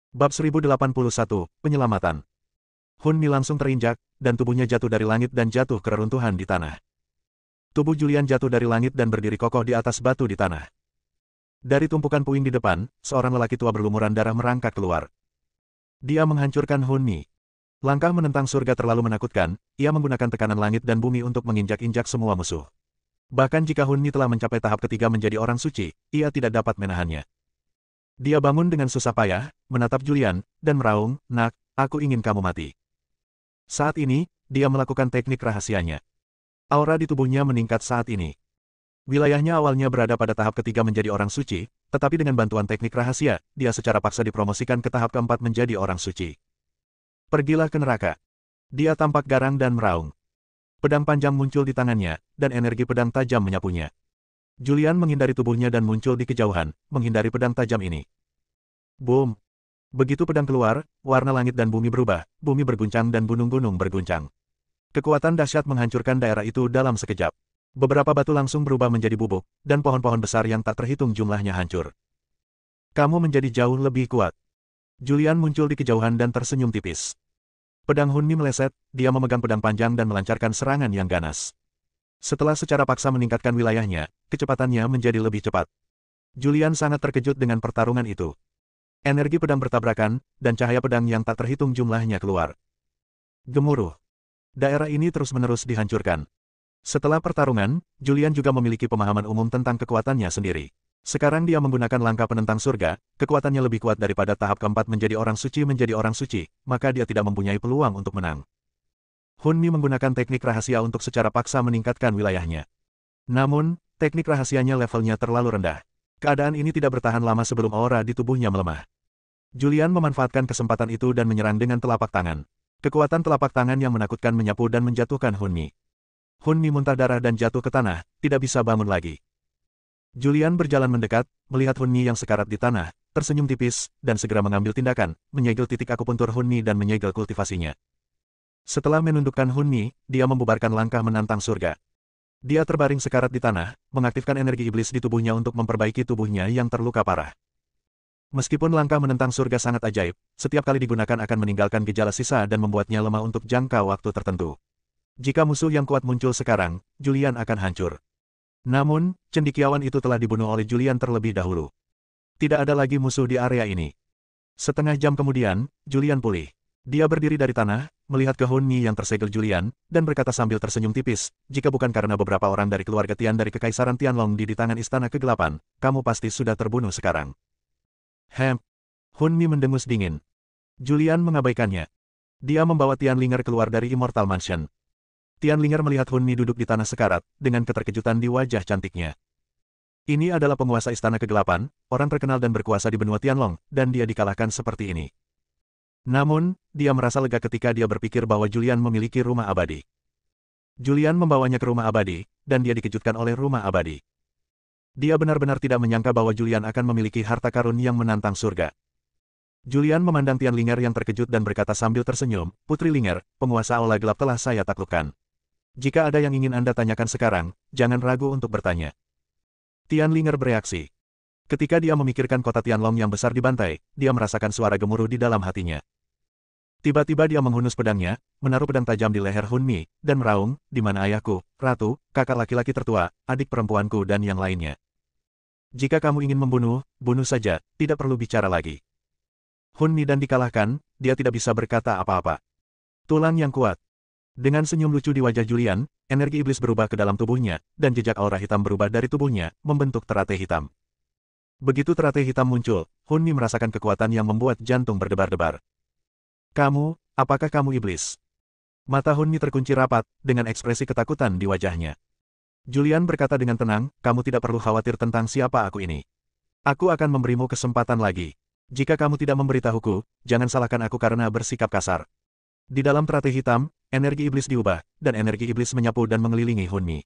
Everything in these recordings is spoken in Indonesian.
Bab 1081, Penyelamatan. Hun Mi langsung terinjak, dan tubuhnya jatuh dari langit dan jatuh ke reruntuhan di tanah. Tubuh Julian jatuh dari langit dan berdiri kokoh di atas batu di tanah. Dari tumpukan puing di depan, seorang lelaki tua berlumuran darah merangkak keluar. Dia menghancurkan Hun Mi. Langkah menentang surga terlalu menakutkan, ia menggunakan tekanan langit dan bumi untuk menginjak-injak semua musuh. Bahkan jika Hun Mi telah mencapai tahap ketiga menjadi orang suci, ia tidak dapat menahannya. Dia bangun dengan susah payah, menatap Julian, dan meraung, "Nak, aku ingin kamu mati." Saat ini, dia melakukan teknik rahasianya. Aura di tubuhnya meningkat saat ini. Wilayahnya awalnya berada pada tahap ketiga menjadi orang suci, tetapi dengan bantuan teknik rahasia, dia secara paksa dipromosikan ke tahap keempat menjadi orang suci. Pergilah ke neraka. Dia tampak garang dan meraung. Pedang panjang muncul di tangannya, dan energi pedang tajam menyapunya. Julian menghindari tubuhnya dan muncul di kejauhan, menghindari pedang tajam ini. Boom! Begitu pedang keluar, warna langit dan bumi berubah, bumi berguncang dan gunung-gunung berguncang. Kekuatan dahsyat menghancurkan daerah itu dalam sekejap. Beberapa batu langsung berubah menjadi bubuk, dan pohon-pohon besar yang tak terhitung jumlahnya hancur. Kamu menjadi jauh lebih kuat. Julian muncul di kejauhan dan tersenyum tipis. Pedang Hun Mi meleset, dia memegang pedang panjang dan melancarkan serangan yang ganas. Setelah secara paksa meningkatkan wilayahnya, kecepatannya menjadi lebih cepat. Julian sangat terkejut dengan pertarungan itu. Energi pedang bertabrakan, dan cahaya pedang yang tak terhitung jumlahnya keluar. Gemuruh. Daerah ini terus-menerus dihancurkan. Setelah pertarungan, Julian juga memiliki pemahaman umum tentang kekuatannya sendiri. Sekarang dia menggunakan langkah penentang surga, kekuatannya lebih kuat daripada tahap keempat menjadi orang suci, maka dia tidak mempunyai peluang untuk menang. Hun Mi menggunakan teknik rahasia untuk secara paksa meningkatkan wilayahnya. Namun, teknik rahasianya levelnya terlalu rendah. Keadaan ini tidak bertahan lama sebelum aura di tubuhnya melemah. Julian memanfaatkan kesempatan itu dan menyerang dengan telapak tangan. Kekuatan telapak tangan yang menakutkan menyapu dan menjatuhkan Hun Mi. Hun Mi muntah darah dan jatuh ke tanah, tidak bisa bangun lagi. Julian berjalan mendekat, melihat Hun Mi yang sekarat di tanah, tersenyum tipis, dan segera mengambil tindakan, menyegel titik akupuntur Hun Mi dan menyegel kultivasinya. Setelah menundukkan Hun Mi, dia membubarkan langkah menantang surga. Dia terbaring sekarat di tanah, mengaktifkan energi iblis di tubuhnya untuk memperbaiki tubuhnya yang terluka parah. Meskipun langkah menentang surga sangat ajaib, setiap kali digunakan akan meninggalkan gejala sisa dan membuatnya lemah untuk jangka waktu tertentu. Jika musuh yang kuat muncul sekarang, Julian akan hancur. Namun, cendekiawan itu telah dibunuh oleh Julian terlebih dahulu. Tidak ada lagi musuh di area ini. Setengah jam kemudian, Julian pulih. Dia berdiri dari tanah, melihat ke Hun Mi yang tersegel Julian, dan berkata sambil tersenyum tipis, "Jika bukan karena beberapa orang dari keluarga Tian dari Kekaisaran Tianlong di tangan Istana Kegelapan, kamu pasti sudah terbunuh sekarang." Hun Mi mendengus dingin. Julian mengabaikannya. Dia membawa Tianlinger keluar dari Immortal Mansion. Tianlinger melihat Hun Mi duduk di tanah sekarat, dengan keterkejutan di wajah cantiknya. Ini adalah penguasa Istana Kegelapan, orang terkenal dan berkuasa di benua Tianlong, dan dia dikalahkan seperti ini. Namun, dia merasa lega ketika dia berpikir bahwa Julian memiliki rumah abadi. Julian membawanya ke rumah abadi, dan dia dikejutkan oleh rumah abadi. Dia benar-benar tidak menyangka bahwa Julian akan memiliki harta karun yang menantang surga. Julian memandang Tianlinger yang terkejut dan berkata sambil tersenyum, "Putri Linger, penguasa aula gelap telah saya taklukkan. Jika ada yang ingin Anda tanyakan sekarang, jangan ragu untuk bertanya." Tianlinger bereaksi. Ketika dia memikirkan kota Tianlong yang besar dibantai, dia merasakan suara gemuruh di dalam hatinya. Tiba-tiba dia menghunus pedangnya, menaruh pedang tajam di leher Hun Mi, dan meraung, "Di mana ayahku, ratu, kakak laki-laki tertua, adik perempuanku dan yang lainnya? Jika kamu ingin membunuh, bunuh saja, tidak perlu bicara lagi." Hun Mi dan dikalahkan, dia tidak bisa berkata apa-apa. Tulang yang kuat. Dengan senyum lucu di wajah Julian, energi iblis berubah ke dalam tubuhnya, dan jejak aura hitam berubah dari tubuhnya, membentuk teratai hitam. Begitu teratai hitam muncul, Hun Mi merasakan kekuatan yang membuat jantung berdebar-debar. Apakah kamu iblis?" Mata Hun Mi terkunci rapat, dengan ekspresi ketakutan di wajahnya. Julian berkata dengan tenang, "Kamu tidak perlu khawatir tentang siapa aku ini. Aku akan memberimu kesempatan lagi. Jika kamu tidak memberitahuku, jangan salahkan aku karena bersikap kasar." Di dalam teratai hitam, energi iblis diubah, dan energi iblis menyapu dan mengelilingi Hun Mi.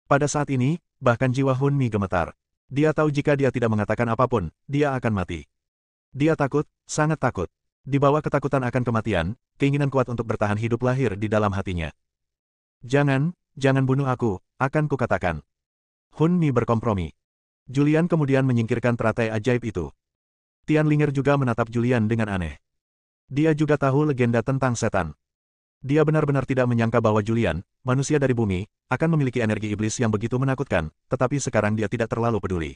Pada saat ini, bahkan jiwa Hun Mi gemetar. Dia tahu jika dia tidak mengatakan apapun, dia akan mati. Dia takut, sangat takut. Di bawah ketakutan akan kematian, keinginan kuat untuk bertahan hidup lahir di dalam hatinya. Jangan bunuh aku, akan kukatakan." Hun Mi berkompromi. Julian kemudian menyingkirkan teratai ajaib itu. Tianlinger juga menatap Julian dengan aneh. Dia juga tahu legenda tentang setan. Dia benar-benar tidak menyangka bahwa Julian, manusia dari bumi, akan memiliki energi iblis yang begitu menakutkan, tetapi sekarang dia tidak terlalu peduli.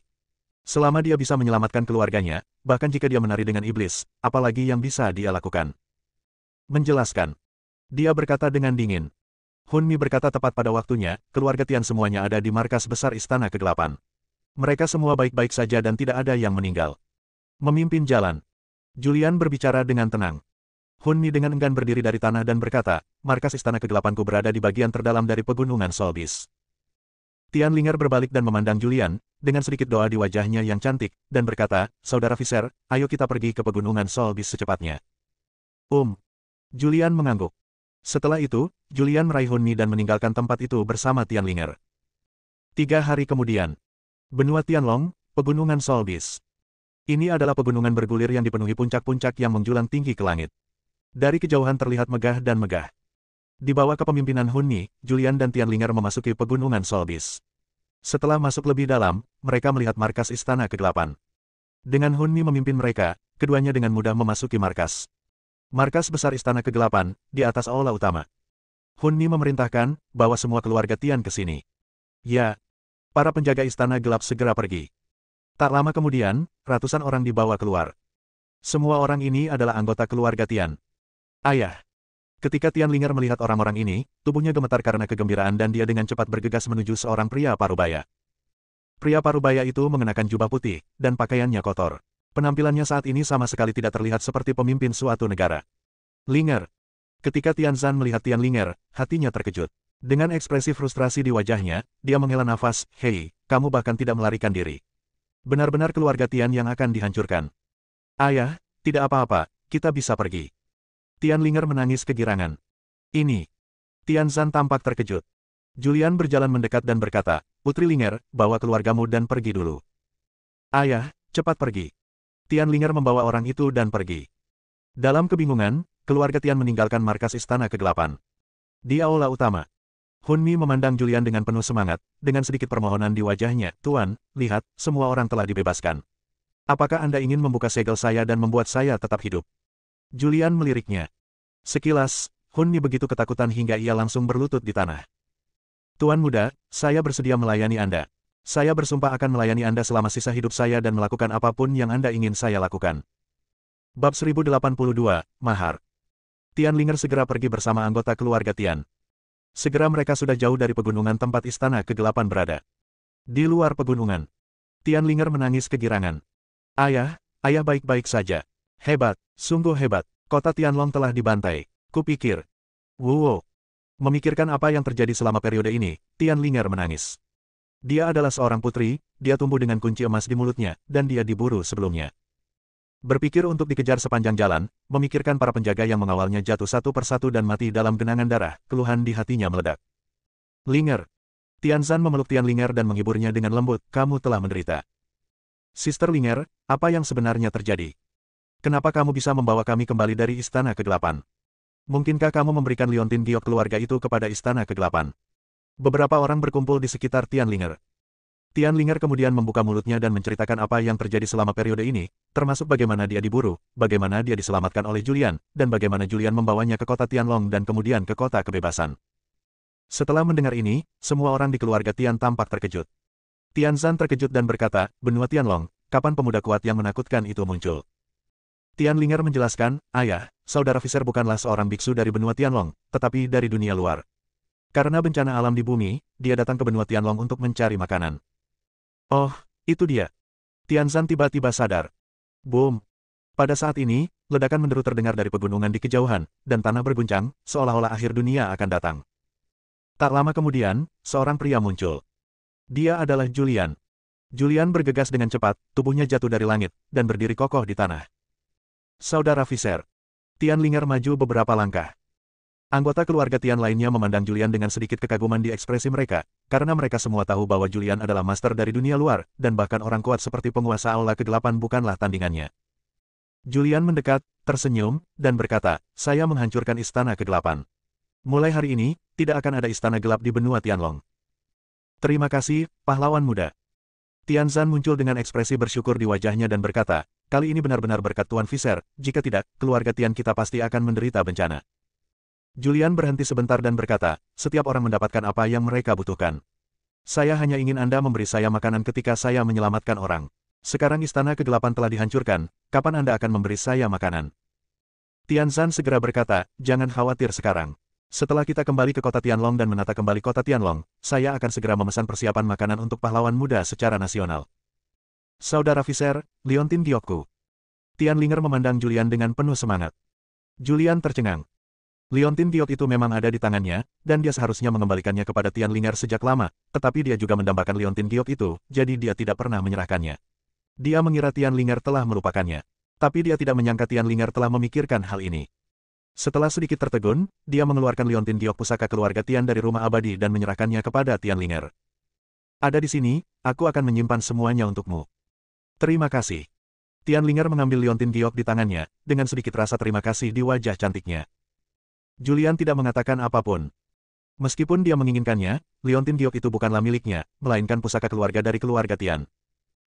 Selama dia bisa menyelamatkan keluarganya, bahkan jika dia menari dengan iblis, apalagi yang bisa dia lakukan. Menjelaskan. Dia berkata dengan dingin. Hun Mi berkata tepat pada waktunya, keluarga Tian semuanya ada di markas besar Istana Kegelapan. Mereka semua baik-baik saja dan tidak ada yang meninggal. Memimpin jalan. Julian berbicara dengan tenang. Hun Mi dengan enggan berdiri dari tanah dan berkata, markas Istana Kegelapanku berada di bagian terdalam dari pegunungan Solbis. Tianlinger berbalik dan memandang Julian, dengan sedikit doa di wajahnya yang cantik, dan berkata, Saudara Visser, ayo kita pergi ke pegunungan Solbis secepatnya. Julian mengangguk. Setelah itu, Julian meraih Hun Mi dan meninggalkan tempat itu bersama Tianlinger. 3 hari kemudian. Benua Tianlong, pegunungan Solbis. Ini adalah pegunungan bergulir yang dipenuhi puncak-puncak yang menjulang tinggi ke langit. Dari kejauhan terlihat megah dan megah. Di bawah kepemimpinan Hun Mi, Julian dan Tianlinger memasuki pegunungan Solbis. Setelah masuk lebih dalam, mereka melihat markas Istana Kegelapan. Dengan Hun Mi memimpin mereka, keduanya dengan mudah memasuki markas. Markas besar Istana Kegelapan, di atas aula utama. Hun Mi memerintahkan, bawa semua keluarga Tian ke sini. Ya. Para penjaga Istana Gelap segera pergi. Tak lama kemudian, ratusan orang dibawa keluar. Semua orang ini adalah anggota keluarga Tian. Ayah. Ketika Tianlinger melihat orang-orang ini, tubuhnya gemetar karena kegembiraan dan dia dengan cepat bergegas menuju seorang pria parubaya. Pria parubaya itu mengenakan jubah putih, dan pakaiannya kotor. Penampilannya saat ini sama sekali tidak terlihat seperti pemimpin suatu negara. Linger. Ketika Tianzan melihat Tianlinger, hatinya terkejut. Dengan ekspresi frustrasi di wajahnya, dia menghela nafas, hei, kamu bahkan tidak melarikan diri. Benar-benar keluarga Tian yang akan dihancurkan. Ayah, tidak apa-apa, kita bisa pergi. Tianlinger menangis kegirangan. Ini. Tianzan tampak terkejut. Julian berjalan mendekat dan berkata, Putri Linger, bawa keluargamu dan pergi dulu. Ayah, cepat pergi. Tianlinger membawa orang itu dan pergi. Dalam kebingungan, keluarga Tian meninggalkan markas Istana Kegelapan. Di aula utama. Hun Mi memandang Julian dengan penuh semangat, dengan sedikit permohonan di wajahnya, Tuan, lihat, semua orang telah dibebaskan. Apakah Anda ingin membuka segel saya dan membuat saya tetap hidup? Julian meliriknya. Sekilas, Hun Mi begitu ketakutan hingga ia langsung berlutut di tanah. Tuan muda, saya bersedia melayani Anda. Saya bersumpah akan melayani Anda selama sisa hidup saya dan melakukan apapun yang Anda ingin saya lakukan. Bab 1082, Mahar. Tianlinger segera pergi bersama anggota keluarga Tian. Segera mereka sudah jauh dari pegunungan tempat Istana Kegelapan berada. Di luar pegunungan, Tianlinger menangis kegirangan. Ayah baik-baik saja. Hebat, sungguh hebat. Kota Tianlong telah dibantai. Kupikir. Wow. Memikirkan apa yang terjadi selama periode ini, Tianlinger menangis. Dia adalah seorang putri, dia tumbuh dengan kunci emas di mulutnya, dan dia diburu sebelumnya. Berpikir untuk dikejar sepanjang jalan, memikirkan para penjaga yang mengawalnya jatuh satu persatu dan mati dalam genangan darah, keluhan di hatinya meledak. Linger. Tianzan memeluk Tianlinger dan menghiburnya dengan lembut, kamu telah menderita. Sister Linger, apa yang sebenarnya terjadi? Kenapa kamu bisa membawa kami kembali dari Istana Kegelapan? Mungkinkah kamu memberikan liontin giok keluarga itu kepada Istana Kegelapan? Beberapa orang berkumpul di sekitar Tianlinger. Tianlinger kemudian membuka mulutnya dan menceritakan apa yang terjadi selama periode ini, termasuk bagaimana dia diburu, bagaimana dia diselamatkan oleh Julian, dan bagaimana Julian membawanya ke kota Tianlong dan kemudian ke kota kebebasan. Setelah mendengar ini, semua orang di keluarga Tian tampak terkejut. Tianzan terkejut dan berkata, benua Tianlong, kapan pemuda kuat yang menakutkan itu muncul? Tianlinger menjelaskan, ayah, saudara Visser bukanlah seorang biksu dari benua Tianlong, tetapi dari dunia luar. Karena bencana alam di bumi, dia datang ke benua Tianlong untuk mencari makanan. Oh, itu dia. Tianzan tiba-tiba sadar. Boom. Pada saat ini, ledakan menderu terdengar dari pegunungan di kejauhan, dan tanah berguncang, seolah-olah akhir dunia akan datang. Tak lama kemudian, seorang pria muncul. Dia adalah Julian. Julian bergegas dengan cepat, tubuhnya jatuh dari langit, dan berdiri kokoh di tanah. Saudara Visser. Tianlinger maju beberapa langkah. Anggota keluarga Tian lainnya memandang Julian dengan sedikit kekaguman di ekspresi mereka, karena mereka semua tahu bahwa Julian adalah master dari dunia luar, dan bahkan orang kuat seperti penguasa Aula Kegelapan bukanlah tandingannya. Julian mendekat, tersenyum, dan berkata, saya menghancurkan Istana Kegelapan. Mulai hari ini, tidak akan ada istana gelap di benua Tianlong. Terima kasih, pahlawan muda. Tianzan muncul dengan ekspresi bersyukur di wajahnya dan berkata, kali ini benar-benar berkat Tuan Viser, jika tidak, keluarga Tian kita pasti akan menderita bencana. Julian berhenti sebentar dan berkata, setiap orang mendapatkan apa yang mereka butuhkan. Saya hanya ingin Anda memberi saya makanan ketika saya menyelamatkan orang. Sekarang istana kegelapan telah dihancurkan, kapan Anda akan memberi saya makanan? Tianzan segera berkata, jangan khawatir sekarang. Setelah kita kembali ke kota Tianlong dan menata kembali kota Tianlong, saya akan segera memesan persiapan makanan untuk pahlawan muda secara nasional. Saudara Viser, Liontin Giokku. Tianlinger memandang Julian dengan penuh semangat. Julian tercengang. Liontin Giok itu memang ada di tangannya, dan dia seharusnya mengembalikannya kepada Tianlinger sejak lama, tetapi dia juga mendambakan Liontin Giok itu, jadi dia tidak pernah menyerahkannya. Dia mengira Tianlinger telah melupakannya. Tapi dia tidak menyangka Tianlinger telah memikirkan hal ini. Setelah sedikit tertegun, dia mengeluarkan Liontin Giok pusaka keluarga Tian dari rumah abadi dan menyerahkannya kepada Tianlinger. Ada di sini, aku akan menyimpan semuanya untukmu. Terima kasih. Tianlinger mengambil Liontin Giok di tangannya, dengan sedikit rasa terima kasih di wajah cantiknya. Julian tidak mengatakan apapun. Meskipun dia menginginkannya, Liontin Giok itu bukanlah miliknya, melainkan pusaka keluarga dari keluarga Tian.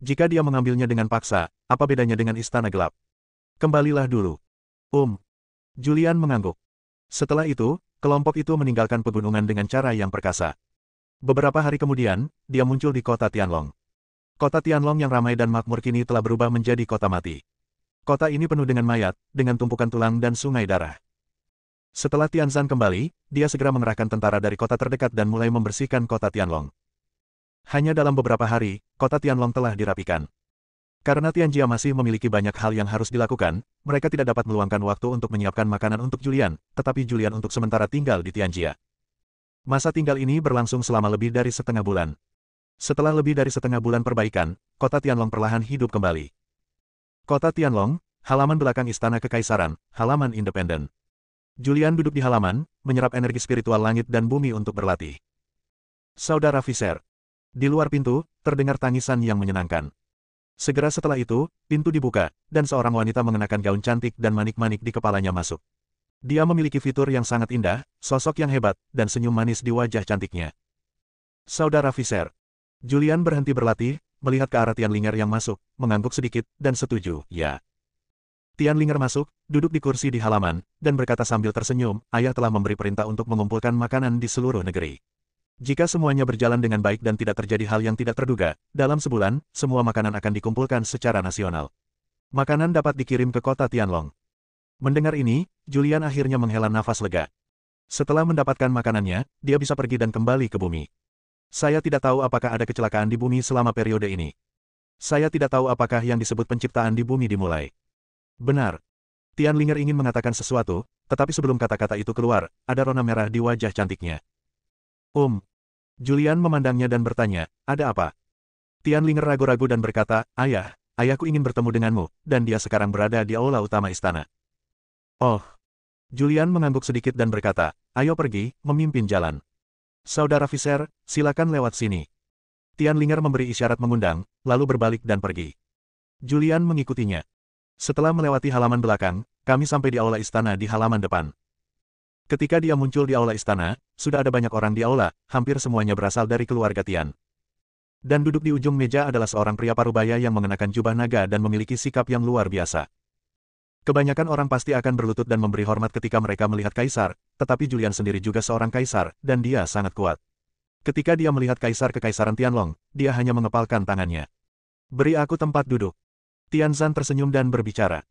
Jika dia mengambilnya dengan paksa, apa bedanya dengan istana gelap? Kembalilah dulu. Julian mengangguk. Setelah itu, kelompok itu meninggalkan pegunungan dengan cara yang perkasa. Beberapa hari kemudian, dia muncul di kota Tianlong. Kota Tianlong yang ramai dan makmur kini telah berubah menjadi kota mati. Kota ini penuh dengan mayat, dengan tumpukan tulang dan sungai darah. Setelah Tianzan kembali, dia segera mengerahkan tentara dari kota terdekat dan mulai membersihkan kota Tianlong. Hanya dalam beberapa hari, kota Tianlong telah dirapikan. Karena Tianjia masih memiliki banyak hal yang harus dilakukan, mereka tidak dapat meluangkan waktu untuk menyiapkan makanan untuk Julian, tetapi Julian untuk sementara tinggal di Tianjia. Masa tinggal ini berlangsung selama lebih dari setengah bulan. Setelah lebih dari setengah bulan perbaikan, kota Tianlong perlahan hidup kembali. Kota Tianlong, halaman belakang istana kekaisaran, halaman independen. Julian duduk di halaman, menyerap energi spiritual langit dan bumi untuk berlatih. Saudara Viser. Di luar pintu, terdengar tangisan yang menyenangkan. Segera setelah itu, pintu dibuka, dan seorang wanita mengenakan gaun cantik dan manik-manik di kepalanya masuk. Dia memiliki fitur yang sangat indah, sosok yang hebat, dan senyum manis di wajah cantiknya. Saudara Viser. Julian berhenti berlatih, melihat ke arah Tianlinger yang masuk, mengangguk sedikit, dan setuju, ya. Tianlinger masuk, duduk di kursi di halaman, dan berkata sambil tersenyum, ayah telah memberi perintah untuk mengumpulkan makanan di seluruh negeri. Jika semuanya berjalan dengan baik dan tidak terjadi hal yang tidak terduga, dalam sebulan, semua makanan akan dikumpulkan secara nasional. Makanan dapat dikirim ke kota Tianlong. Mendengar ini, Julian akhirnya menghela nafas lega. Setelah mendapatkan makanannya, dia bisa pergi dan kembali ke bumi. Saya tidak tahu apakah ada kecelakaan di bumi selama periode ini. Saya tidak tahu apakah yang disebut penciptaan di bumi dimulai. Benar. Tianlinger ingin mengatakan sesuatu, tetapi sebelum kata-kata itu keluar, ada rona merah di wajah cantiknya. Julian memandangnya dan bertanya, ada apa? Tianlinger ragu-ragu dan berkata, ayahku ingin bertemu denganmu, dan dia sekarang berada di aula utama istana. Oh. Julian mengangguk sedikit dan berkata, ayo pergi, memimpin jalan. Saudara Viser, silakan lewat sini. Tianlinger memberi isyarat mengundang, lalu berbalik dan pergi. Julian mengikutinya. Setelah melewati halaman belakang, kami sampai di aula istana di halaman depan. Ketika dia muncul di aula istana, sudah ada banyak orang di aula, hampir semuanya berasal dari keluarga Tian. Dan duduk di ujung meja adalah seorang pria parubaya yang mengenakan jubah naga dan memiliki sikap yang luar biasa. Kebanyakan orang pasti akan berlutut dan memberi hormat ketika mereka melihat kaisar, tetapi Julian sendiri juga seorang kaisar, dan dia sangat kuat. Ketika dia melihat kaisar kekaisaran Tianlong, dia hanya mengepalkan tangannya. Beri aku tempat duduk. Tianzan tersenyum dan berbicara.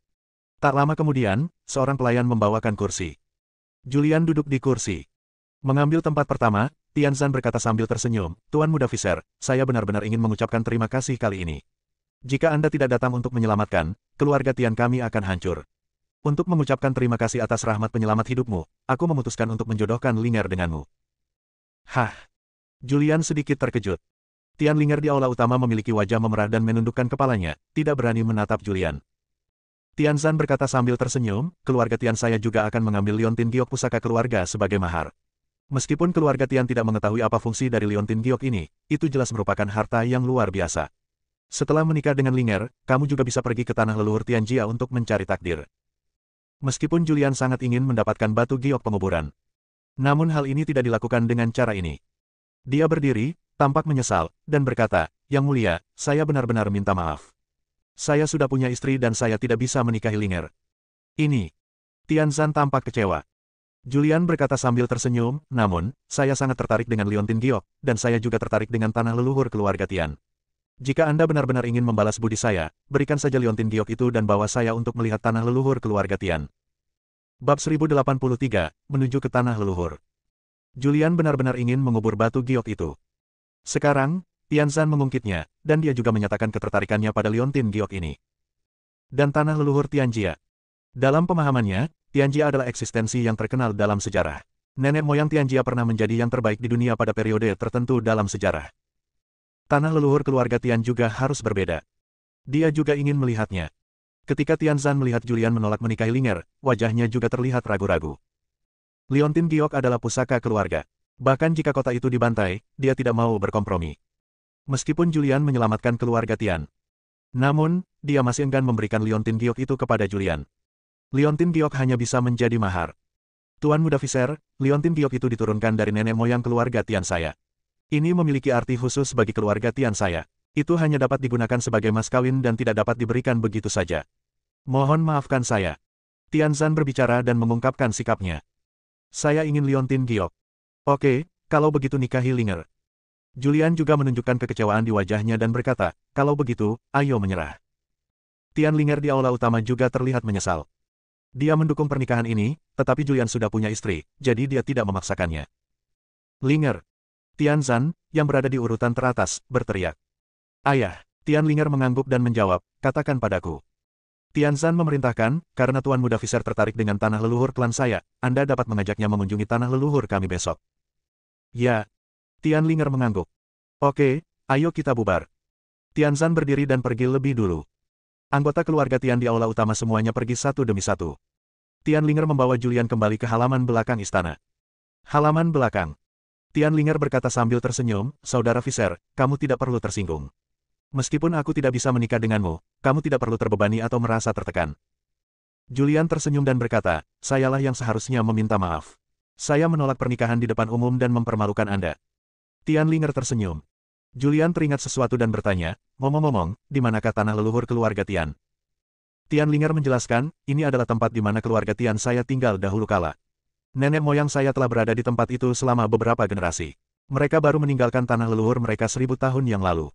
Tak lama kemudian, seorang pelayan membawakan kursi. Julian duduk di kursi. Mengambil tempat pertama, Tianzan berkata sambil tersenyum, Tuan Muda Viser, saya benar-benar ingin mengucapkan terima kasih kali ini. Jika Anda tidak datang untuk menyelamatkan, keluarga Tian kami akan hancur. Untuk mengucapkan terima kasih atas rahmat penyelamat hidupmu, aku memutuskan untuk menjodohkan Linger denganmu. Hah? Julian sedikit terkejut. Tianlinger di aula utama memiliki wajah memerah dan menundukkan kepalanya, tidak berani menatap Julian. Tianzan berkata sambil tersenyum, keluarga Tian saya juga akan mengambil Liontin Giok pusaka keluarga sebagai mahar. Meskipun keluarga Tian tidak mengetahui apa fungsi dari Liontin Giok ini, itu jelas merupakan harta yang luar biasa. Setelah menikah dengan Linger, kamu juga bisa pergi ke tanah leluhur Tianjia untuk mencari takdir. Meskipun Julian sangat ingin mendapatkan batu giok penguburan. Namun hal ini tidak dilakukan dengan cara ini. Dia berdiri, tampak menyesal, dan berkata, Yang Mulia, saya benar-benar minta maaf. Saya sudah punya istri dan saya tidak bisa menikahi Linger. Ini. Tianzan tampak kecewa. Julian berkata sambil tersenyum, namun, saya sangat tertarik dengan Liontin Giok, dan saya juga tertarik dengan tanah leluhur keluarga Tian. Jika Anda benar-benar ingin membalas budi saya, berikan saja Liontin Giok itu dan bawa saya untuk melihat tanah leluhur keluarga Tian. Bab 1083, menuju ke tanah leluhur. Julian benar-benar ingin mengubur batu giok itu. Sekarang, Tianzan mengungkitnya, dan dia juga menyatakan ketertarikannya pada Liontin Giok ini. Dan tanah leluhur Tianjia. Dalam pemahamannya, Tianjia adalah eksistensi yang terkenal dalam sejarah. Nenek moyang Tianjia pernah menjadi yang terbaik di dunia pada periode tertentu dalam sejarah. Tanah leluhur keluarga Tian juga harus berbeda. Dia juga ingin melihatnya. Ketika Tianzan melihat Julian menolak menikahi Linger, wajahnya juga terlihat ragu-ragu. Liontin Giok adalah pusaka keluarga. Bahkan jika kota itu dibantai, dia tidak mau berkompromi. Meskipun Julian menyelamatkan keluarga Tian. Namun, dia masih enggan memberikan Liontin Giok itu kepada Julian. Liontin Giok hanya bisa menjadi mahar. Tuan Muda Viser, Liontin Giok itu diturunkan dari nenek moyang keluarga Tian saya. Ini memiliki arti khusus bagi keluarga Tian saya. Itu hanya dapat digunakan sebagai mas kawin dan tidak dapat diberikan begitu saja. Mohon maafkan saya. Tianzan berbicara dan mengungkapkan sikapnya. Saya ingin Liontin Giok. Oke, kalau begitu nikahi Linger. Julian juga menunjukkan kekecewaan di wajahnya dan berkata, kalau begitu, ayo menyerah. Tian Linger di aula utama juga terlihat menyesal. Dia mendukung pernikahan ini, tetapi Julian sudah punya istri, jadi dia tidak memaksakannya. Linger. Tianzan, yang berada di urutan teratas, berteriak. Ayah, Tian Linger mengangguk dan menjawab, katakan padaku. Tianzan memerintahkan, karena Tuan Muda Viser tertarik dengan tanah leluhur klan saya, Anda dapat mengajaknya mengunjungi tanah leluhur kami besok. Ya. Tian Linger mengangguk. Oke, ayo kita bubar. Tianzan berdiri dan pergi lebih dulu. Anggota keluarga Tian di aula utama semuanya pergi satu demi satu. Tian Linger membawa Julian kembali ke halaman belakang istana. Halaman belakang. Tian Linger berkata sambil tersenyum, Saudara Viser, kamu tidak perlu tersinggung. Meskipun aku tidak bisa menikah denganmu, kamu tidak perlu terbebani atau merasa tertekan. Julian tersenyum dan berkata, sayalah yang seharusnya meminta maaf. Saya menolak pernikahan di depan umum dan mempermalukan Anda. Tian Linger tersenyum. Julian teringat sesuatu dan bertanya, ngomong-ngomong, di manakah tanah leluhur keluarga Tian? Tian Linger menjelaskan, ini adalah tempat di mana keluarga Tian saya tinggal dahulu kala. Nenek moyang saya telah berada di tempat itu selama beberapa generasi. Mereka baru meninggalkan tanah leluhur mereka 1000 tahun yang lalu.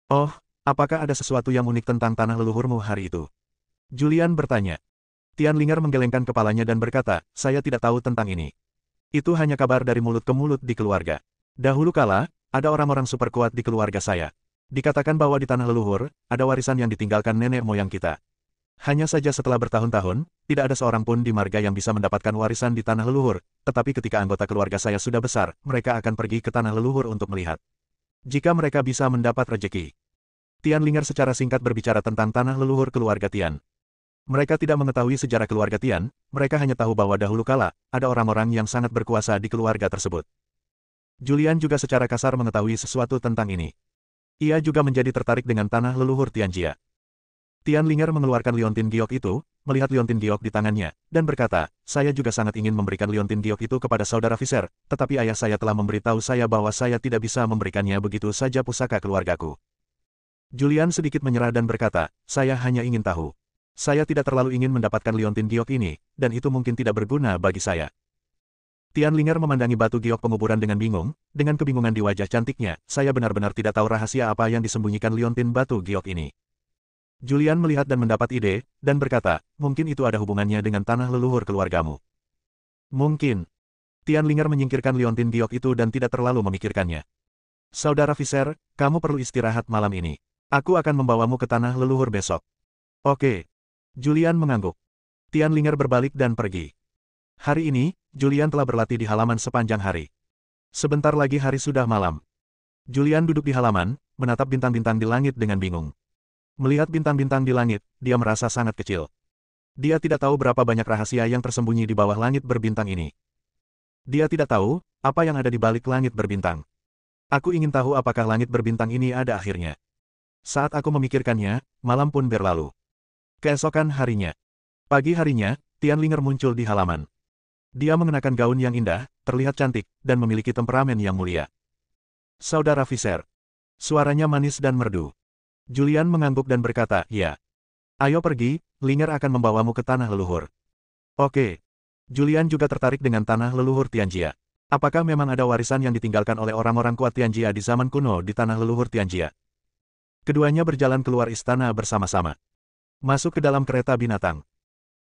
Oh, apakah ada sesuatu yang unik tentang tanah leluhurmu hari itu? Julian bertanya. Tian Linger menggelengkan kepalanya dan berkata, saya tidak tahu tentang ini. Itu hanya kabar dari mulut ke mulut di keluarga. Dahulu kala, ada orang-orang super kuat di keluarga saya. Dikatakan bahwa di tanah leluhur, ada warisan yang ditinggalkan nenek moyang kita. Hanya saja setelah bertahun-tahun, tidak ada seorang pun di marga yang bisa mendapatkan warisan di tanah leluhur, tetapi ketika anggota keluarga saya sudah besar, mereka akan pergi ke tanah leluhur untuk melihat. Jika mereka bisa mendapat rejeki. Tian Linger secara singkat berbicara tentang tanah leluhur keluarga Tian. Mereka tidak mengetahui sejarah keluarga Tian, mereka hanya tahu bahwa dahulu kala, ada orang-orang yang sangat berkuasa di keluarga tersebut. Julian juga secara kasar mengetahui sesuatu tentang ini. Ia juga menjadi tertarik dengan tanah leluhur Tianjia. Tian Linger mengeluarkan Liontin Giok itu, melihat Liontin Giok di tangannya, dan berkata, saya juga sangat ingin memberikan Liontin Giok itu kepada Saudara Viser, tetapi ayah saya telah memberitahu saya bahwa saya tidak bisa memberikannya begitu saja pusaka keluargaku. Julian sedikit menyerah dan berkata, saya hanya ingin tahu. Saya tidak terlalu ingin mendapatkan Liontin Giok ini, dan itu mungkin tidak berguna bagi saya. Tian Linger memandangi batu giok penguburan dengan bingung, dengan kebingungan di wajah cantiknya, saya benar-benar tidak tahu rahasia apa yang disembunyikan Liontin batu giok ini. Julian melihat dan mendapat ide, dan berkata, mungkin itu ada hubungannya dengan tanah leluhur keluargamu. Mungkin. Tian Linger menyingkirkan Liontin giok itu dan tidak terlalu memikirkannya. Saudara Viser, kamu perlu istirahat malam ini. Aku akan membawamu ke tanah leluhur besok. Oke. Julian mengangguk. Tian Linger berbalik dan pergi. Hari ini, Julian telah berlatih di halaman sepanjang hari. Sebentar lagi hari sudah malam. Julian duduk di halaman, menatap bintang-bintang di langit dengan bingung. Melihat bintang-bintang di langit, dia merasa sangat kecil. Dia tidak tahu berapa banyak rahasia yang tersembunyi di bawah langit berbintang ini. Dia tidak tahu, apa yang ada di balik langit berbintang. Aku ingin tahu apakah langit berbintang ini ada akhirnya. Saat aku memikirkannya, malam pun berlalu. Keesokan harinya. Pagi harinya, Tian Linger muncul di halaman. Dia mengenakan gaun yang indah, terlihat cantik, dan memiliki temperamen yang mulia. Saudara Viser. Suaranya manis dan merdu. Julian mengangguk dan berkata, ya. Ayo pergi, Linger akan membawamu ke tanah leluhur. Oke. Julian juga tertarik dengan tanah leluhur Tianjia. Apakah memang ada warisan yang ditinggalkan oleh orang-orang kuat Tianjia di zaman kuno di tanah leluhur Tianjia? Keduanya berjalan keluar istana bersama-sama. Masuk ke dalam kereta binatang.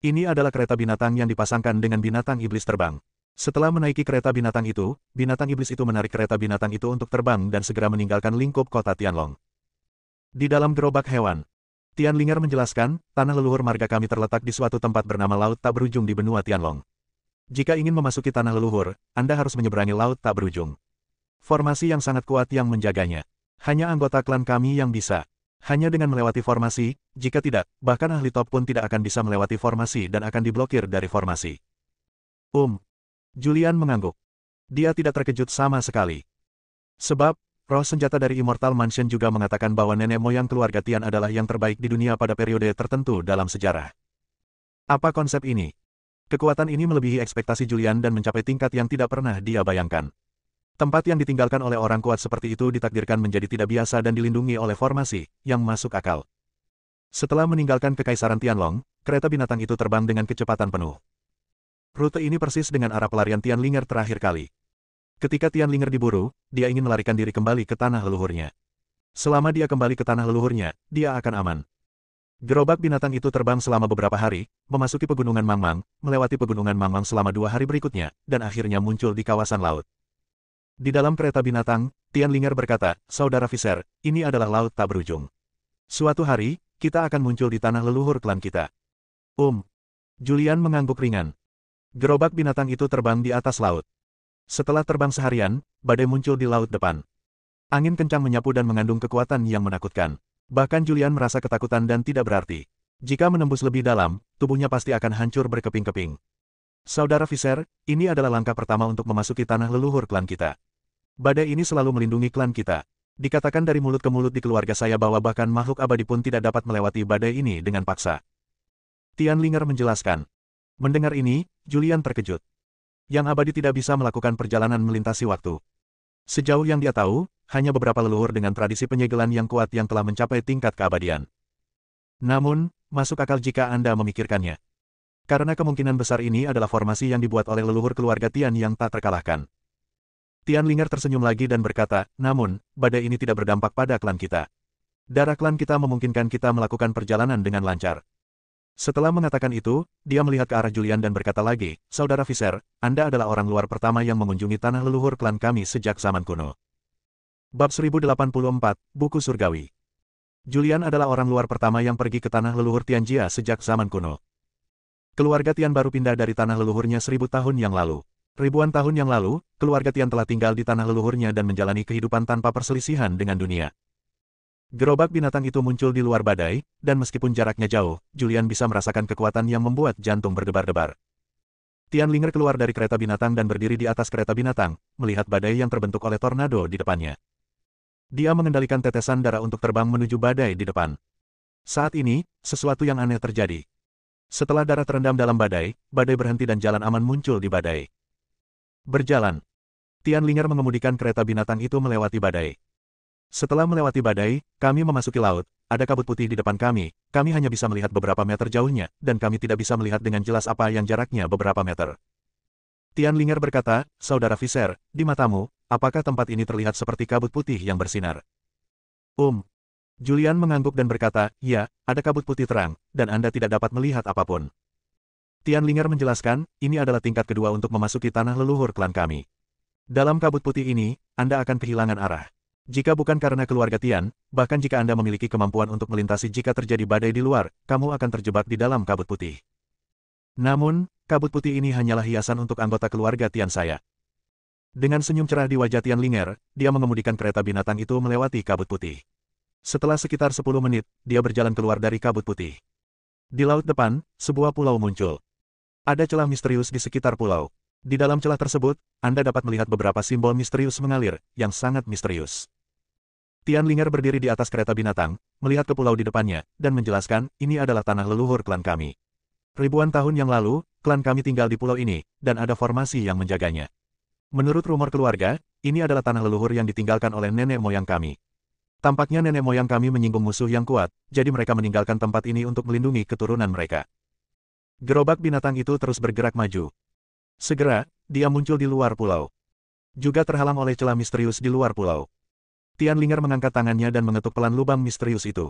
Ini adalah kereta binatang yang dipasangkan dengan binatang iblis terbang. Setelah menaiki kereta binatang itu, binatang iblis itu menarik kereta binatang itu untuk terbang dan segera meninggalkan lingkup kota Tianlong. Di dalam gerobak hewan, Tianlinger menjelaskan, tanah leluhur marga kami terletak di suatu tempat bernama Laut Tak Berujung di benua Tianlong. Jika ingin memasuki tanah leluhur, Anda harus menyeberangi Laut Tak Berujung. Formasi yang sangat kuat yang menjaganya. Hanya anggota klan kami yang bisa. Hanya dengan melewati formasi, jika tidak, bahkan ahli top pun tidak akan bisa melewati formasi dan akan diblokir dari formasi. Julian mengangguk. Dia tidak terkejut sama sekali. Sebab, roh senjata dari Immortal Mansion juga mengatakan bahwa nenek moyang keluarga Tian adalah yang terbaik di dunia pada periode tertentu dalam sejarah. Apa konsep ini? Kekuatan ini melebihi ekspektasi Julian dan mencapai tingkat yang tidak pernah dia bayangkan. Tempat yang ditinggalkan oleh orang kuat seperti itu ditakdirkan menjadi tidak biasa dan dilindungi oleh formasi, yang masuk akal. Setelah meninggalkan Kekaisaran Tianlong, kereta binatang itu terbang dengan kecepatan penuh. Rute ini persis dengan arah pelarian Tianlinger terakhir kali. Ketika Tianlinger diburu, dia ingin melarikan diri kembali ke tanah leluhurnya. Selama dia kembali ke tanah leluhurnya, dia akan aman. Gerobak binatang itu terbang selama beberapa hari, memasuki pegunungan Mangmang, melewati pegunungan Mangmang selama 2 hari berikutnya, dan akhirnya muncul di kawasan laut. Di dalam kereta binatang, Tianlinger berkata, Saudara Fisher, ini adalah Laut Tak Berujung. Suatu hari, kita akan muncul di tanah leluhur klan kita. Julian mengangguk ringan. Gerobak binatang itu terbang di atas laut. Setelah terbang seharian, badai muncul di laut depan. Angin kencang menyapu dan mengandung kekuatan yang menakutkan. Bahkan Julian merasa ketakutan dan tidak berarti. Jika menembus lebih dalam, tubuhnya pasti akan hancur berkeping-keping. Saudara Fisher, ini adalah langkah pertama untuk memasuki tanah leluhur klan kita. Badai ini selalu melindungi klan kita. Dikatakan dari mulut ke mulut di keluarga saya bahwa bahkan makhluk abadi pun tidak dapat melewati badai ini dengan paksa. Tianlinger menjelaskan. Mendengar ini, Julian terkejut. Yang abadi tidak bisa melakukan perjalanan melintasi waktu. Sejauh yang dia tahu, hanya beberapa leluhur dengan tradisi penyegelan yang kuat yang telah mencapai tingkat keabadian. Namun, masuk akal jika Anda memikirkannya. Karena kemungkinan besar ini adalah formasi yang dibuat oleh leluhur keluarga Tian yang tak terkalahkan. Tianlinger tersenyum lagi dan berkata, namun, badai ini tidak berdampak pada klan kita. Darah klan kita memungkinkan kita melakukan perjalanan dengan lancar. Setelah mengatakan itu, dia melihat ke arah Julian dan berkata lagi, Saudara Fisher, Anda adalah orang luar pertama yang mengunjungi tanah leluhur klan kami sejak zaman kuno. Bab 1084, Buku Surgawi. Julian adalah orang luar pertama yang pergi ke tanah leluhur Tianjia sejak zaman kuno. Keluarga Tian baru pindah dari tanah leluhurnya 1000 tahun yang lalu. Ribuan tahun yang lalu, keluarga Tian telah tinggal di tanah leluhurnya dan menjalani kehidupan tanpa perselisihan dengan dunia. Gerobak binatang itu muncul di luar badai, dan meskipun jaraknya jauh, Julian bisa merasakan kekuatan yang membuat jantung berdebar-debar. Tianlinger keluar dari kereta binatang dan berdiri di atas kereta binatang, melihat badai yang terbentuk oleh tornado di depannya. Dia mengendalikan tetesan darah untuk terbang menuju badai di depan. Saat ini, sesuatu yang aneh terjadi. Setelah darah terendam dalam badai, badai berhenti dan jalan aman muncul di badai. Berjalan. Tianlinger mengemudikan kereta binatang itu melewati badai. Setelah melewati badai, kami memasuki laut, ada kabut putih di depan kami hanya bisa melihat beberapa meter jauhnya, dan kami tidak bisa melihat dengan jelas apa yang jaraknya beberapa meter. Tianlinger berkata, Saudara Fisher, di matamu, apakah tempat ini terlihat seperti kabut putih yang bersinar? Julian mengangguk dan berkata, ya, ada kabut putih terang, dan Anda tidak dapat melihat apapun. Tianlinger menjelaskan, ini adalah tingkat kedua untuk memasuki tanah leluhur klan kami. Dalam kabut putih ini, Anda akan kehilangan arah. Jika bukan karena keluarga Tian, bahkan jika Anda memiliki kemampuan untuk melintasi jika terjadi badai di luar, kamu akan terjebak di dalam kabut putih. Namun, kabut putih ini hanyalah hiasan untuk anggota keluarga Tian saya. Dengan senyum cerah di wajah Tianlinger, dia mengemudikan kereta binatang itu melewati kabut putih. Setelah sekitar 10 menit, dia berjalan keluar dari kabut putih. Di laut depan, sebuah pulau muncul. Ada celah misterius di sekitar pulau. Di dalam celah tersebut, Anda dapat melihat beberapa simbol misterius mengalir, yang sangat misterius. Tianlinger berdiri di atas kereta binatang, melihat ke pulau di depannya, dan menjelaskan, ini adalah tanah leluhur klan kami. Ribuan tahun yang lalu, klan kami tinggal di pulau ini, dan ada formasi yang menjaganya. Menurut rumor keluarga, ini adalah tanah leluhur yang ditinggalkan oleh nenek moyang kami. Tampaknya nenek moyang kami menyinggung musuh yang kuat, jadi mereka meninggalkan tempat ini untuk melindungi keturunan mereka. Gerobak binatang itu terus bergerak maju. Segera, dia muncul di luar pulau. Juga terhalang oleh celah misterius di luar pulau. Tianlinger mengangkat tangannya dan mengetuk pelan lubang misterius itu.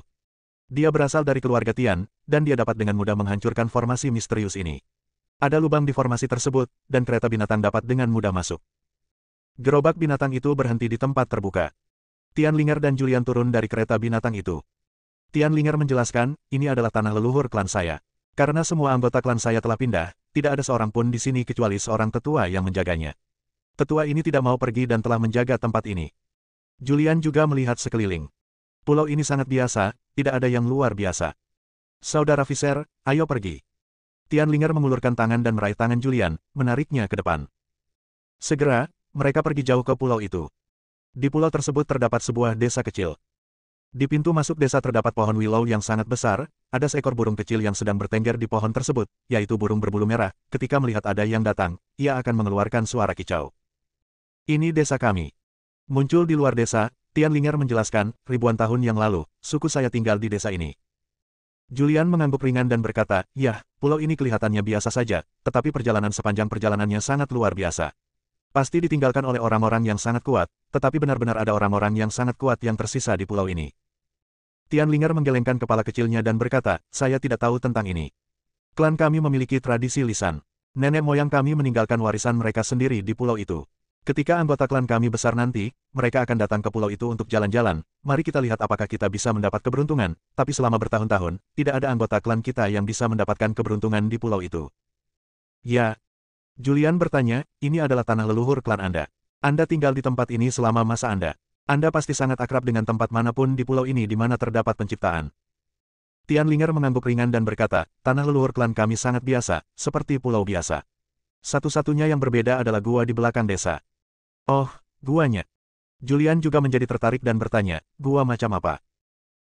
Dia berasal dari keluarga Tian, dan dia dapat dengan mudah menghancurkan formasi misterius ini. Ada lubang di formasi tersebut, dan kereta binatang dapat dengan mudah masuk. Gerobak binatang itu berhenti di tempat terbuka. Tianlinger dan Julian turun dari kereta binatang itu. Tianlinger menjelaskan, ini adalah tanah leluhur klan saya. Karena semua anggota klan saya telah pindah, tidak ada seorang pun di sini kecuali seorang tetua yang menjaganya. Tetua ini tidak mau pergi dan telah menjaga tempat ini. Julian juga melihat sekeliling. Pulau ini sangat biasa, tidak ada yang luar biasa. Saudara Visser, ayo pergi. Tianlinger mengulurkan tangan dan meraih tangan Julian, menariknya ke depan. Segera, mereka pergi jauh ke pulau itu. Di pulau tersebut terdapat sebuah desa kecil. Di pintu masuk desa terdapat pohon willow yang sangat besar, ada seekor burung kecil yang sedang bertengger di pohon tersebut, yaitu burung berbulu merah. Ketika melihat ada yang datang, ia akan mengeluarkan suara kicau. Ini desa kami. Muncul di luar desa, Tianlinger menjelaskan, ribuan tahun yang lalu, suku saya tinggal di desa ini. Julian mengangguk ringan dan berkata, "Yah, pulau ini kelihatannya biasa saja, tetapi perjalanan sepanjang perjalanannya sangat luar biasa. Pasti ditinggalkan oleh orang-orang yang sangat kuat, tetapi benar-benar ada orang-orang yang sangat kuat yang tersisa di pulau ini." Tianlinger menggelengkan kepala kecilnya dan berkata, "Saya tidak tahu tentang ini. Klan kami memiliki tradisi lisan. Nenek moyang kami meninggalkan warisan mereka sendiri di pulau itu. Ketika anggota klan kami besar nanti, mereka akan datang ke pulau itu untuk jalan-jalan. Mari kita lihat apakah kita bisa mendapat keberuntungan, tapi selama bertahun-tahun, tidak ada anggota klan kita yang bisa mendapatkan keberuntungan di pulau itu." "Ya." Julian bertanya, "Ini adalah tanah leluhur klan Anda. Anda tinggal di tempat ini selama masa Anda. Anda pasti sangat akrab dengan tempat manapun di pulau ini di mana terdapat penciptaan." Tianlinger mengangguk ringan dan berkata, "Tanah leluhur klan kami sangat biasa, seperti pulau biasa. Satu-satunya yang berbeda adalah gua di belakang desa." "Oh, guanya." Julian juga menjadi tertarik dan bertanya, "Gua macam apa?"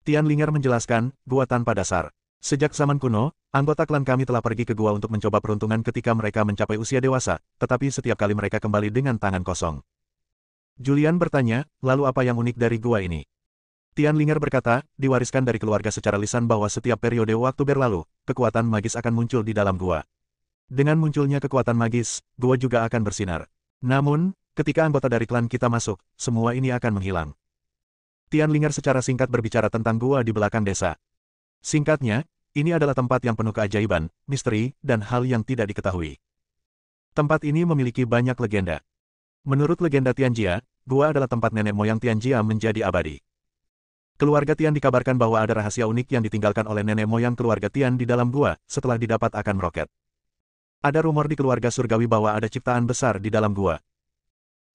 Tianlinger menjelaskan, "Gua tanpa dasar. Sejak zaman kuno, anggota klan kami telah pergi ke gua untuk mencoba peruntungan ketika mereka mencapai usia dewasa, tetapi setiap kali mereka kembali dengan tangan kosong." Julian bertanya, "Lalu apa yang unik dari gua ini?" Tianlinger berkata, "Diwariskan dari keluarga secara lisan bahwa setiap periode waktu berlalu, kekuatan magis akan muncul di dalam gua. Dengan munculnya kekuatan magis, gua juga akan bersinar. Namun, ketika anggota dari klan kita masuk, semua ini akan menghilang." Tianlinger secara singkat berbicara tentang gua di belakang desa. Singkatnya, ini adalah tempat yang penuh keajaiban, misteri, dan hal yang tidak diketahui. Tempat ini memiliki banyak legenda. Menurut legenda Tianjia, gua adalah tempat nenek moyang Tianjia menjadi abadi. Keluarga Tian dikabarkan bahwa ada rahasia unik yang ditinggalkan oleh nenek moyang keluarga Tian di dalam gua, setelah didapat akan meroket. Ada rumor di keluarga surgawi bahwa ada ciptaan besar di dalam gua.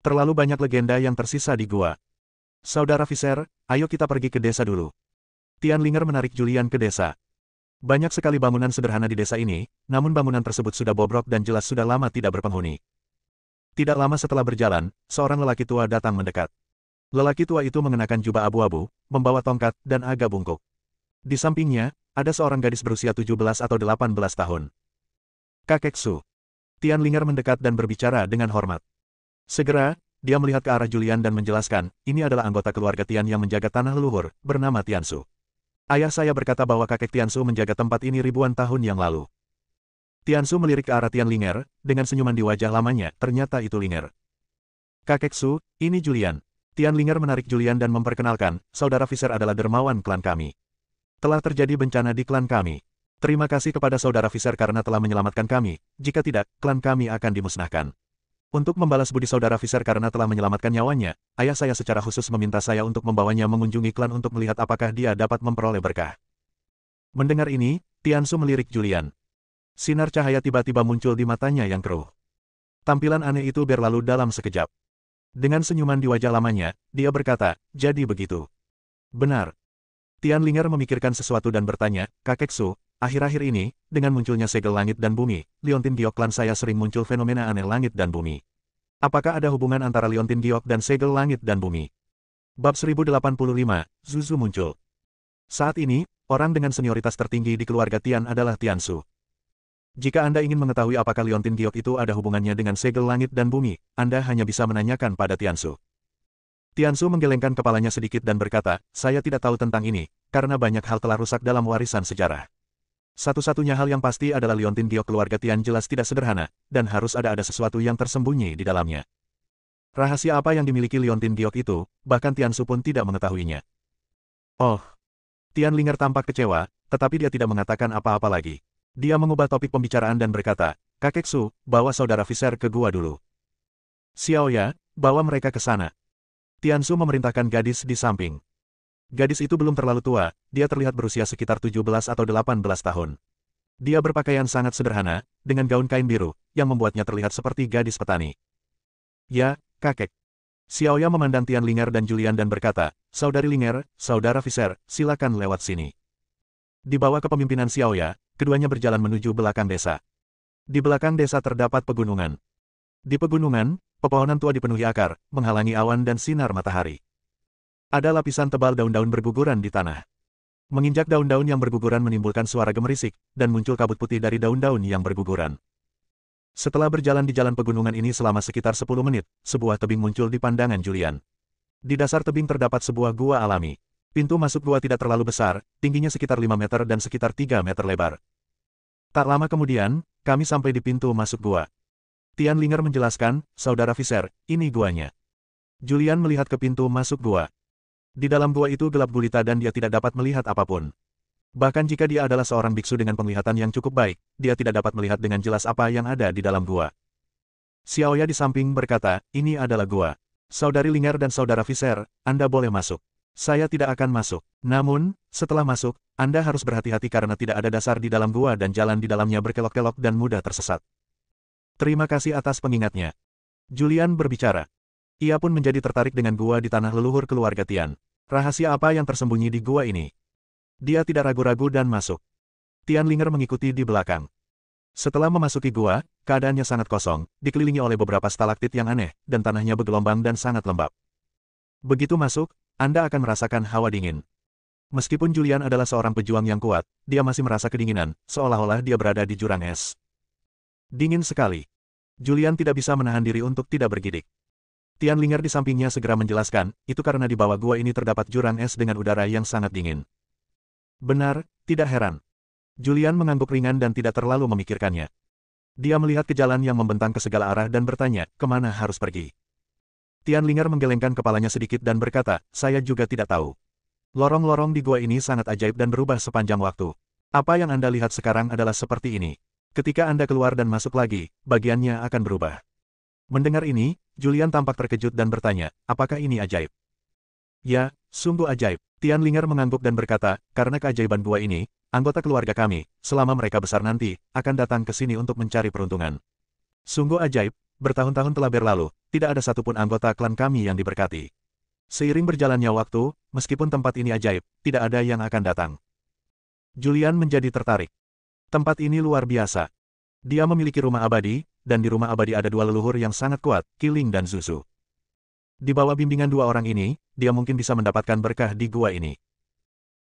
Terlalu banyak legenda yang tersisa di gua. Saudara Visser, ayo kita pergi ke desa dulu. Tianlinger menarik Julian ke desa. Banyak sekali bangunan sederhana di desa ini, namun bangunan tersebut sudah bobrok dan jelas sudah lama tidak berpenghuni. Tidak lama setelah berjalan, seorang lelaki tua datang mendekat. Lelaki tua itu mengenakan jubah abu-abu, membawa tongkat, dan agak bungkuk. Di sampingnya, ada seorang gadis berusia 17 atau 18 tahun. "Kakek Su." Tianlinger mendekat dan berbicara dengan hormat. Segera, dia melihat ke arah Julian dan menjelaskan, "Ini adalah anggota keluarga Tian yang menjaga tanah leluhur, bernama Tiansu. Ayah saya berkata bahwa kakek Tiansu menjaga tempat ini ribuan tahun yang lalu." Tiansu melirik ke arah Tianlinger, dengan senyuman di wajah lamanya, ternyata itu Linger. "Kakek Su, ini Julian." Tianlinger menarik Julian dan memperkenalkan, "Saudara Visser adalah dermawan klan kami. Telah terjadi bencana di klan kami. Terima kasih kepada Saudara Visser karena telah menyelamatkan kami, jika tidak, klan kami akan dimusnahkan. Untuk membalas budi Saudara Visser karena telah menyelamatkan nyawanya, ayah saya secara khusus meminta saya untuk membawanya mengunjungi klan untuk melihat apakah dia dapat memperoleh berkah." Mendengar ini, Tiansu melirik Julian. Sinar cahaya tiba-tiba muncul di matanya yang keruh. Tampilan aneh itu berlalu dalam sekejap. Dengan senyuman di wajah lamanya, dia berkata, "Jadi begitu." "Benar." Tianlinger memikirkan sesuatu dan bertanya, "Kakek Su, akhir-akhir ini, dengan munculnya segel langit dan bumi, Liontin Giok klan saya sering muncul fenomena aneh langit dan bumi. Apakah ada hubungan antara Liontin Giok dan segel langit dan bumi?" Bab 1085, Zuzu muncul. Saat ini, orang dengan senioritas tertinggi di keluarga Tian adalah Tiansu. Jika Anda ingin mengetahui apakah Liontin Giok itu ada hubungannya dengan segel langit dan bumi, Anda hanya bisa menanyakan pada Tiansu. Tiansu menggelengkan kepalanya sedikit dan berkata, saya tidak tahu tentang ini, karena banyak hal telah rusak dalam warisan sejarah. Satu-satunya hal yang pasti adalah liontin giok keluarga Tian jelas tidak sederhana, dan harus ada sesuatu yang tersembunyi di dalamnya. Rahasia apa yang dimiliki liontin giok itu, bahkan Tiansu pun tidak mengetahuinya. Oh. Tianlinger tampak kecewa, tetapi dia tidak mengatakan apa-apa lagi. Dia mengubah topik pembicaraan dan berkata, Kakek Su, bawa saudara Fisher ke gua dulu. Xiaoya, bawa mereka ke sana. Tiansu memerintahkan gadis di samping. Gadis itu belum terlalu tua, dia terlihat berusia sekitar 17 atau 18 tahun. Dia berpakaian sangat sederhana, dengan gaun kain biru, yang membuatnya terlihat seperti gadis petani. Ya, kakek. Xiaoya memandang Tianlinger dan Julian dan berkata, Saudari Linger, Saudara Fisher, silakan lewat sini. Di bawah kepemimpinan Xiaoya, keduanya berjalan menuju belakang desa. Di belakang desa terdapat pegunungan. Di pegunungan, pepohonan tua dipenuhi akar, menghalangi awan dan sinar matahari. Ada lapisan tebal daun-daun berguguran di tanah. Menginjak daun-daun yang berguguran menimbulkan suara gemerisik, dan muncul kabut putih dari daun-daun yang berguguran. Setelah berjalan di jalan pegunungan ini selama sekitar 10 menit, sebuah tebing muncul di pandangan Julian. Di dasar tebing terdapat sebuah gua alami. Pintu masuk gua tidak terlalu besar, tingginya sekitar 5 meter dan sekitar 3 meter lebar. Tak lama kemudian, kami sampai di pintu masuk gua. Tianlinger menjelaskan, Saudara Fisher, ini guanya. Julian melihat ke pintu masuk gua. Di dalam gua itu gelap gulita dan dia tidak dapat melihat apapun. Bahkan jika dia adalah seorang biksu dengan penglihatan yang cukup baik, dia tidak dapat melihat dengan jelas apa yang ada di dalam gua. Xiaoya di samping berkata, ini adalah gua. Saudari Linger dan Saudara Fisher, Anda boleh masuk. Saya tidak akan masuk. Namun, setelah masuk, Anda harus berhati-hati karena tidak ada dasar di dalam gua dan jalan di dalamnya berkelok-kelok dan mudah tersesat. Terima kasih atas pengingatnya. Julian berbicara. Ia pun menjadi tertarik dengan gua di tanah leluhur keluarga Tian. Rahasia apa yang tersembunyi di gua ini? Dia tidak ragu-ragu dan masuk. Tianlinger mengikuti di belakang. Setelah memasuki gua, keadaannya sangat kosong, dikelilingi oleh beberapa stalaktit yang aneh, dan tanahnya bergelombang dan sangat lembab. Begitu masuk, Anda akan merasakan hawa dingin. Meskipun Julian adalah seorang pejuang yang kuat, dia masih merasa kedinginan, seolah-olah dia berada di jurang es. Dingin sekali. Julian tidak bisa menahan diri untuk tidak bergidik. Tianlinger di sampingnya segera menjelaskan, itu karena di bawah gua ini terdapat jurang es dengan udara yang sangat dingin. Benar, tidak heran. Julian mengangguk ringan dan tidak terlalu memikirkannya. Dia melihat ke jalan yang membentang ke segala arah dan bertanya, kemana harus pergi. Tianlinger menggelengkan kepalanya sedikit dan berkata, saya juga tidak tahu. Lorong-lorong di gua ini sangat ajaib dan berubah sepanjang waktu. Apa yang Anda lihat sekarang adalah seperti ini. Ketika Anda keluar dan masuk lagi, bagiannya akan berubah. Mendengar ini, Julian tampak terkejut dan bertanya, apakah ini ajaib? Ya, sungguh ajaib. Tianlinger mengangguk dan berkata, karena keajaiban gua ini, anggota keluarga kami, selama mereka besar nanti, akan datang ke sini untuk mencari peruntungan. Sungguh ajaib, bertahun-tahun telah berlalu, tidak ada satupun anggota klan kami yang diberkati. Seiring berjalannya waktu, meskipun tempat ini ajaib, tidak ada yang akan datang. Julian menjadi tertarik. Tempat ini luar biasa. Dia memiliki rumah abadi, dan di rumah abadi ada dua leluhur yang sangat kuat, Qiling dan Zuzu. Di bawah bimbingan dua orang ini, dia mungkin bisa mendapatkan berkah di gua ini.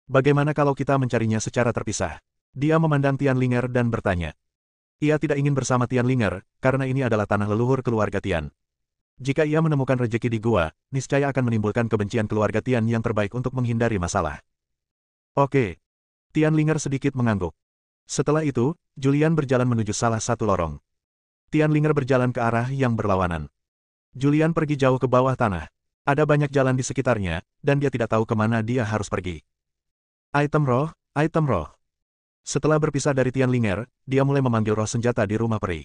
Bagaimana kalau kita mencarinya secara terpisah? Dia memandang Tianlinger dan bertanya. Ia tidak ingin bersama Tianlinger, karena ini adalah tanah leluhur keluarga Tian. Jika ia menemukan rejeki di gua, niscaya akan menimbulkan kebencian keluarga Tian yang terbaik untuk menghindari masalah. Oke. Tianlinger sedikit mengangguk. Setelah itu, Julian berjalan menuju salah satu lorong. Tianlinger berjalan ke arah yang berlawanan. Julian pergi jauh ke bawah tanah. Ada banyak jalan di sekitarnya, dan dia tidak tahu kemana dia harus pergi. Item roh, item roh. Setelah berpisah dari Tianlinger, dia mulai memanggil roh senjata di rumah peri.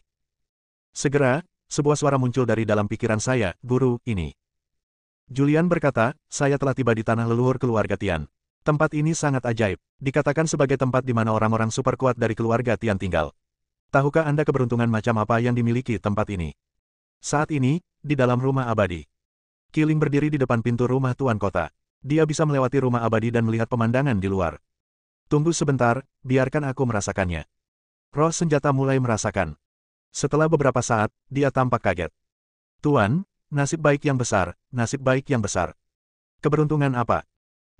Segera, sebuah suara muncul dari dalam pikiran saya, guru, ini. Julian berkata, saya telah tiba di tanah leluhur keluarga Tian. Tempat ini sangat ajaib, dikatakan sebagai tempat di mana orang-orang super kuat dari keluarga Tian tinggal. Tahukah Anda keberuntungan macam apa yang dimiliki tempat ini? Saat ini, di dalam rumah abadi. Qiling berdiri di depan pintu rumah tuan kota. Dia bisa melewati rumah abadi dan melihat pemandangan di luar. Tunggu sebentar, biarkan aku merasakannya. Roh senjata mulai merasakan. Setelah beberapa saat, dia tampak kaget. Tuan, nasib baik yang besar, nasib baik yang besar. Keberuntungan apa?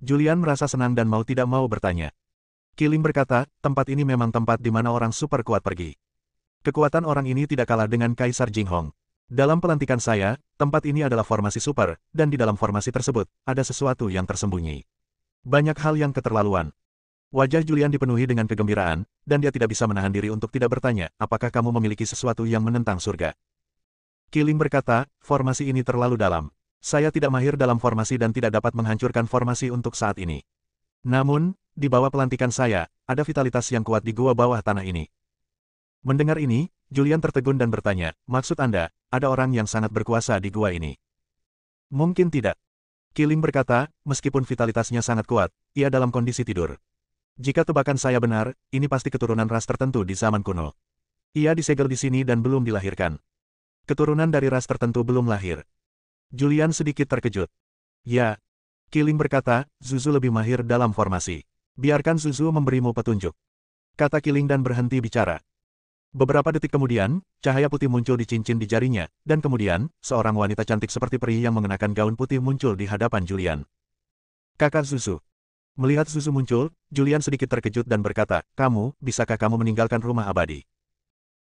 Julian merasa senang dan mau tidak mau bertanya. Qiling berkata, tempat ini memang tempat di mana orang super kuat pergi. Kekuatan orang ini tidak kalah dengan Kaisar Jinghong. Dalam pelantikan saya, tempat ini adalah formasi super, dan di dalam formasi tersebut, ada sesuatu yang tersembunyi. Banyak hal yang keterlaluan. Wajah Julian dipenuhi dengan kegembiraan, dan dia tidak bisa menahan diri untuk tidak bertanya, apakah kamu memiliki sesuatu yang menentang surga? Keeling berkata, formasi ini terlalu dalam. Saya tidak mahir dalam formasi dan tidak dapat menghancurkan formasi untuk saat ini. Namun, di bawah pelantikan saya, ada vitalitas yang kuat di gua bawah tanah ini. Mendengar ini, Julian tertegun dan bertanya, maksud Anda, ada orang yang sangat berkuasa di gua ini? Mungkin tidak. Keeling berkata, meskipun vitalitasnya sangat kuat, ia dalam kondisi tidur. Jika tebakan saya benar, ini pasti keturunan ras tertentu di zaman kuno. Ia disegel di sini dan belum dilahirkan. Keturunan dari ras tertentu belum lahir. Julian sedikit terkejut. Ya. Keeling berkata, Zuzu lebih mahir dalam formasi. Biarkan Zuzu memberimu petunjuk. Kata Keeling dan berhenti bicara. Beberapa detik kemudian, cahaya putih muncul di cincin di jarinya, dan kemudian, seorang wanita cantik seperti peri yang mengenakan gaun putih muncul di hadapan Julian. Kakak Zuzu. Melihat Zuzu muncul, Julian sedikit terkejut dan berkata, bisakah kamu meninggalkan rumah abadi?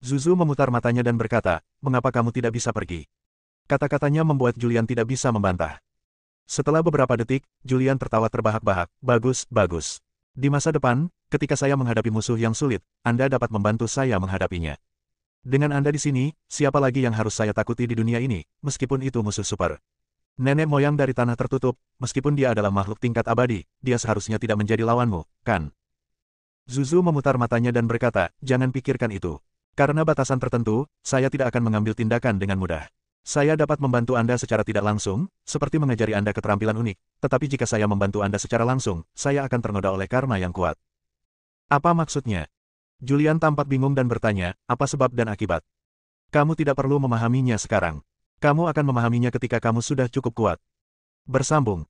Zuzu memutar matanya dan berkata, mengapa kamu tidak bisa pergi? Kata-katanya membuat Julian tidak bisa membantah. Setelah beberapa detik, Julian tertawa terbahak-bahak, bagus, bagus. Di masa depan, ketika saya menghadapi musuh yang sulit, Anda dapat membantu saya menghadapinya. Dengan Anda di sini, siapa lagi yang harus saya takuti di dunia ini, meskipun itu musuh super? Nenek moyang dari tanah tertutup, meskipun dia adalah makhluk tingkat abadi, dia seharusnya tidak menjadi lawanmu, kan? Zuzu memutar matanya dan berkata, jangan pikirkan itu. Karena batasan tertentu, saya tidak akan mengambil tindakan dengan mudah. Saya dapat membantu Anda secara tidak langsung, seperti mengajari Anda keterampilan unik, tetapi jika saya membantu Anda secara langsung, saya akan ternoda oleh karma yang kuat. Apa maksudnya? Julian tampak bingung dan bertanya, apa sebab dan akibat? Kamu tidak perlu memahaminya sekarang. Kamu akan memahaminya ketika kamu sudah cukup kuat. Bersambung.